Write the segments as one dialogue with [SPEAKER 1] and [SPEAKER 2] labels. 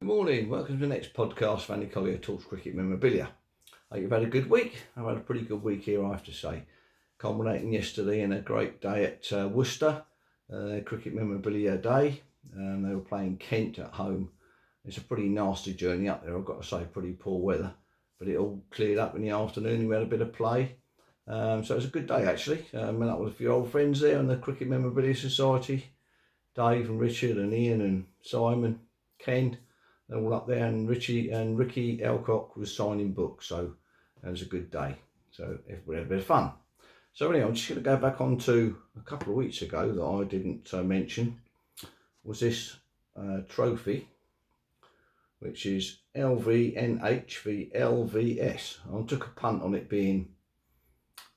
[SPEAKER 1] morning, welcome to the next podcast for Collier-talks cricket memorabilia. Hope you've had a good week. I've had a pretty good week here, I have to say. Culminating yesterday in a great day at Worcester, cricket memorabilia day. They were playing Kent at home. It's a pretty nasty journey up there, I've got to say, pretty poor weather. But it all cleared up in the afternoon, we had a bit of play. So it was a good day actually. Met up with a few old friends there in the Cricket Memorabilia Society. Dave and Richard and Ian and Simon, Ken. They're all up there, and Ricky Alcock was signing books, so it was a good day. So everybody had a bit of fun. So anyway, I'm just going to go back on to a couple of weeks ago that I didn't mention, was this trophy, which is LVNH v LVS. I took a punt on it being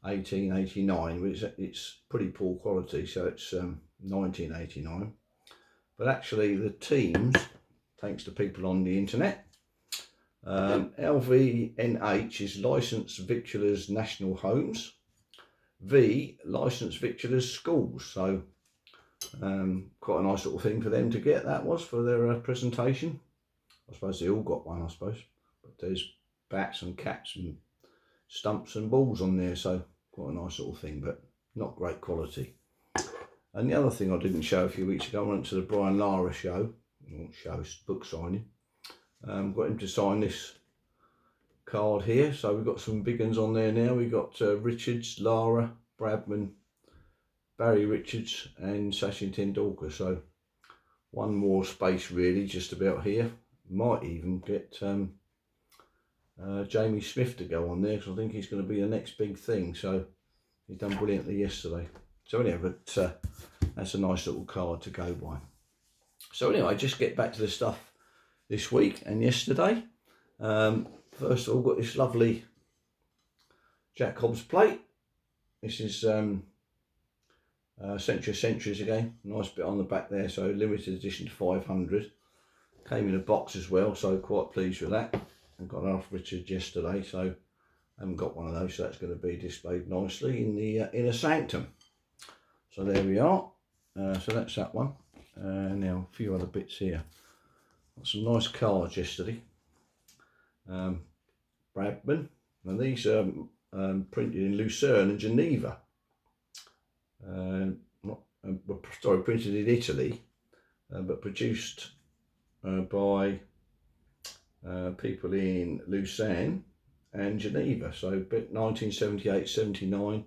[SPEAKER 1] 1889, which it's pretty poor quality, so it's 1989. But actually the teams, thanks to people on the internet, LVNH is Licensed Victuallers National Homes, V Licensed Victuallers Schools. So quite a nice little thing for them to get, that was, for their presentation. I suppose they all got one, I suppose, but there's bats and caps and stumps and balls on there, so quite a nice little thing, but not great quality. And the other thing I didn't show a few weeks ago, I went to the Brian Lara show, book signing. Got him to sign this card here, so we've got some big ones on there now. We've got Richards, Lara, Bradman, Barry Richards and Sachin Tendulkar, so one more space really just about here. Might even get Jamie Smith to go on there, because I think he's going to be the next big thing, so he's done brilliantly yesterday. So anyway, but that's a nice little card to go by. So anyway, just get back to the stuff this week and yesterday. First of all, got this lovely Jack Hobbs plate. This is Century Centuries again, nice bit on the back there, so limited edition to 500. Came in a box as well, so quite pleased with that. I got it off Richard yesterday, so I haven't got one of those, so that's going to be displayed nicely in the inner sanctum. So there we are. So that's that one. Now a few other bits here. Got some nice cards yesterday. Bradman, and these are printed in Lucerne and Geneva. Printed in Italy, but produced by people in Lucerne and Geneva. So 1978, 79,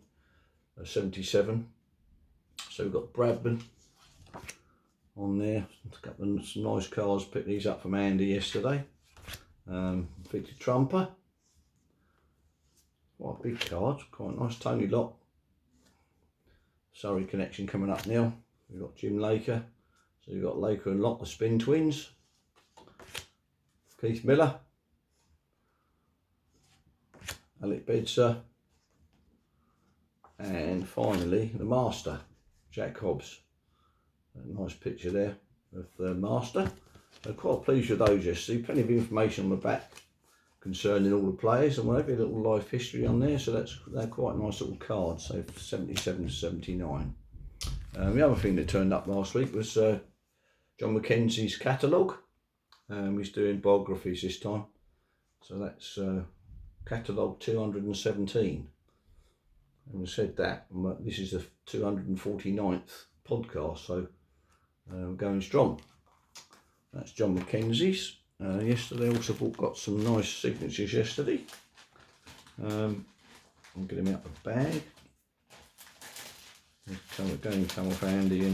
[SPEAKER 1] 77. So we've got Bradman on there. A couple of some nice cards. Picked these up from Andy yesterday. Victor Trumper. Quite a big card. Quite nice. Tony Lott. Surrey connection coming up now. We've got Jim Laker. So you've got Laker and Lott, the spin twins. Keith Miller. Alec Bedser. And finally the Master, Jack Hobbs. A nice picture there of the Master. I'm quite pleased with those yesterday. Plenty of information on the back concerning all the players and whatever, a little life history on there. So they're quite nice little cards. So 77 to 79. The other thing that turned up last week was John Mackenzie's catalogue. He's doing biographies this time. So that's catalogue 217. Having said that, this is the 249th podcast, so going strong. That's John Mackenzie's. Yesterday also got some nice signatures yesterday. I'll get him out of the bag. Again, come off Andy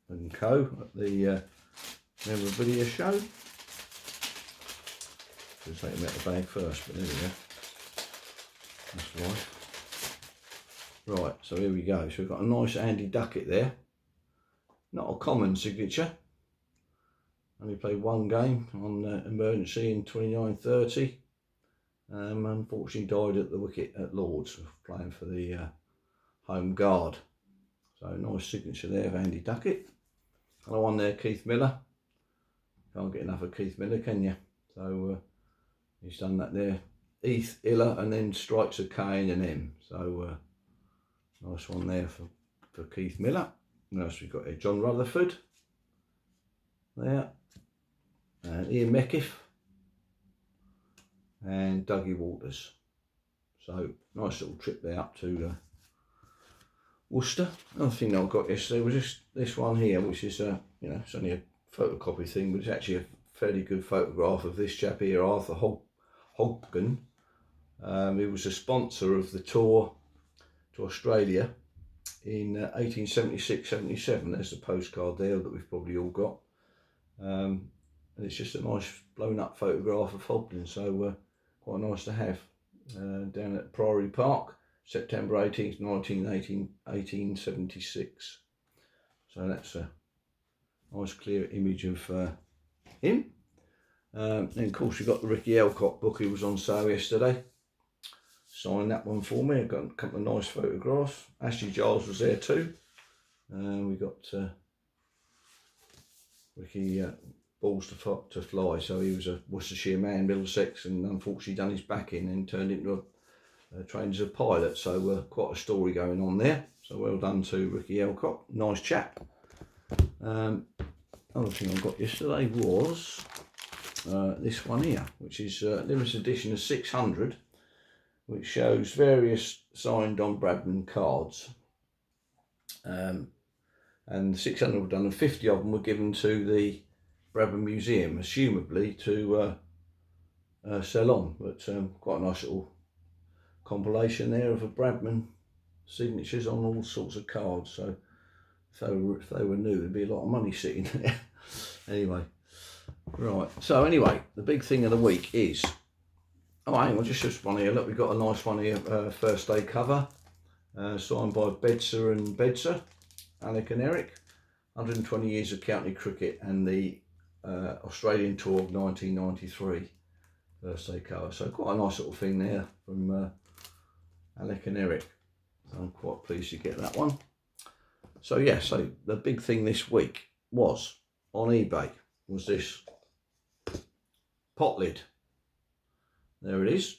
[SPEAKER 1] and co at the Memorabilia show. Just take him out of the bag first, but there we go. That's right. Right, so here we go. So we've got a nice Andy Duckett there. Not a common signature. Only played one game on emergency in 29-30. Unfortunately died at the wicket at Lords, playing for the home guard. So nice signature there of Andy Duckett. Another one there, Keith Miller. Can't get enough of Keith Miller, can you? So he's done that there. Eth, Illa, and then strikes a K and an M. So nice one there for Keith Miller. What else we've got here? John Rutherford. There. Ian Meckiff and Dougie Waters. So nice little trip there up to Worcester. Another thing that I got yesterday was this one here, which is it's only a photocopy thing, but it's actually a fairly good photograph of this chap here, Arthur Hoggan. He was a sponsor of the tour to Australia in 1876-77. There's the postcard there that we've probably all got. And it's just a nice blown up photograph of Hoggan, so quite nice to have. Down at Priory Park, September 18th, 1876. So that's a nice clear image of him. And of course we've got the Ricky Alcott book. He was on sale yesterday. Signed that one for me. I've got a couple of nice photographs. Ashley Giles was there too. We got Ricky Balls to Fly. So he was a Worcestershire man, Middlesex, and unfortunately done his back in and turned into trained as a pilot. So quite a story going on there. So well done to Ricky Alcott. Nice chap. Another thing I got yesterday was this one here, which is limited edition of 600, which shows various signed on Bradman cards. And 600 were done, and 50 of them were given to the Bradman Museum, assumably to sell on. But quite a nice little compilation there of a Bradman signatures on all sorts of cards. So if they were new, there'd be a lot of money sitting there. Anyway, right. So anyway, the big thing of the week is, hang on, just one here. Look, we've got a nice one here, first day cover, signed by Bedser and Bedser, Alec and Eric. 120 years of county cricket and the Australian tour of 1993, first day cover. So quite a nice little thing there from Alec and Eric. So I'm quite pleased to get that one. So yeah, so the big thing this week was on eBay was this pot lid. There it is.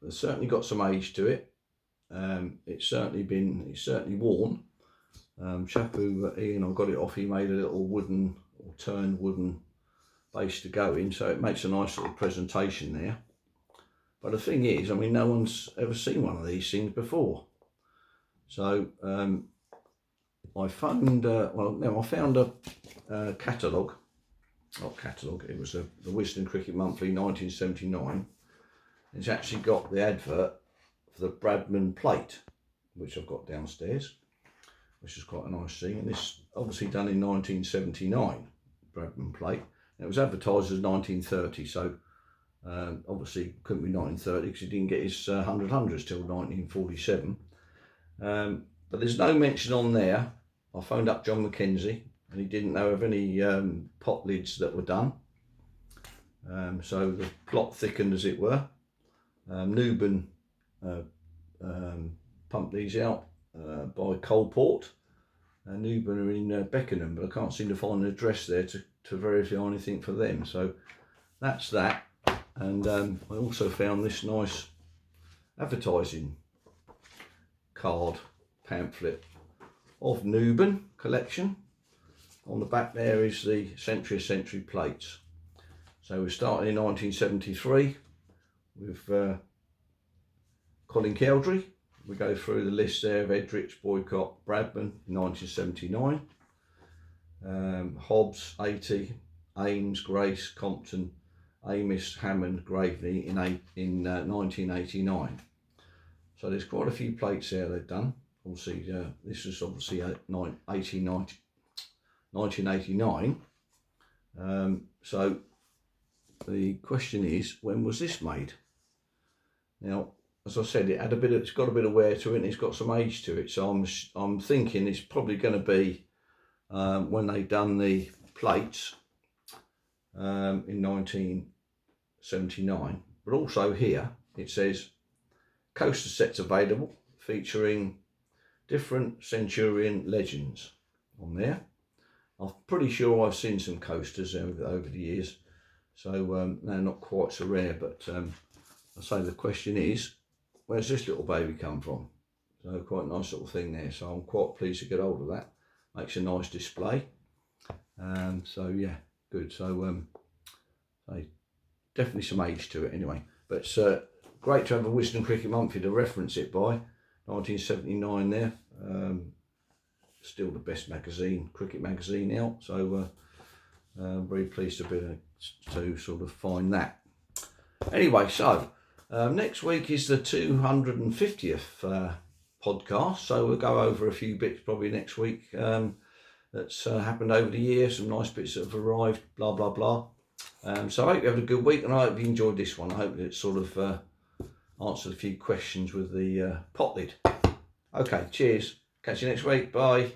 [SPEAKER 1] It's certainly got some age to it. It's certainly worn. Chap who Ian, I got it off, he made a little wooden or turned wooden base to go in, so it makes a nice little presentation there. But the thing is, I mean, no one's ever seen one of these things before. So I found I found a catalogue. Not catalogue. It was the Wisden Cricket Monthly 1979. It's actually got the advert for the Bradman plate, which I've got downstairs, which is quite a nice thing. And this obviously done in 1979, Bradman plate. And it was advertised as 1930, so obviously couldn't be 1930 because he didn't get his 100 hundreds till 1947. But there's no mention on there. I phoned up John McKenzie and he didn't know of any pot lids that were done. So the plot thickened, as it were. Newburn pumped these out by Coalport. Newburn are in Beckenham, but I can't seem to find an address there to verify anything for them. So that's that. And I also found this nice advertising card pamphlet of Newburn collection. On the back there is the century plates. So we started in 1973 with Colin Cowdrey. We go through the list there of Edrich, Boycott, Bradman in 1979, Hobbs 80, Ames, Grace, Compton, Amos, Hammond, Graveney in 1989. So there's quite a few plates there they've done. Obviously, this was obviously 1989. So the question is, when was this made? Now, as I said, it's got a bit of wear to it and it's got some age to it. So I'm thinking it's probably going to be when they done the plates in 1979. But also here it says coaster sets available featuring different Centurion legends on there. I'm pretty sure I've seen some coasters over the years, so they're not quite so rare. But I say the question is, where's this little baby come from? So quite a nice little thing there. So I'm quite pleased to get hold of that. Makes a nice display. So yeah, good. So definitely some age to it anyway. But it's great to have a Wisdom Cricket Monthly to reference it by. 1979 there. Still the best magazine, cricket magazine out. So I'm very pleased to be able to sort of find that. Anyway, so next week is the 250th podcast. So we'll go over a few bits probably next week that's happened over the year. Some nice bits that have arrived, blah, blah, blah. So I hope you had a good week, and I hope you enjoyed this one. I hope it sort of answered a few questions with the pot lid. Okay, cheers. Catch you next week. Bye.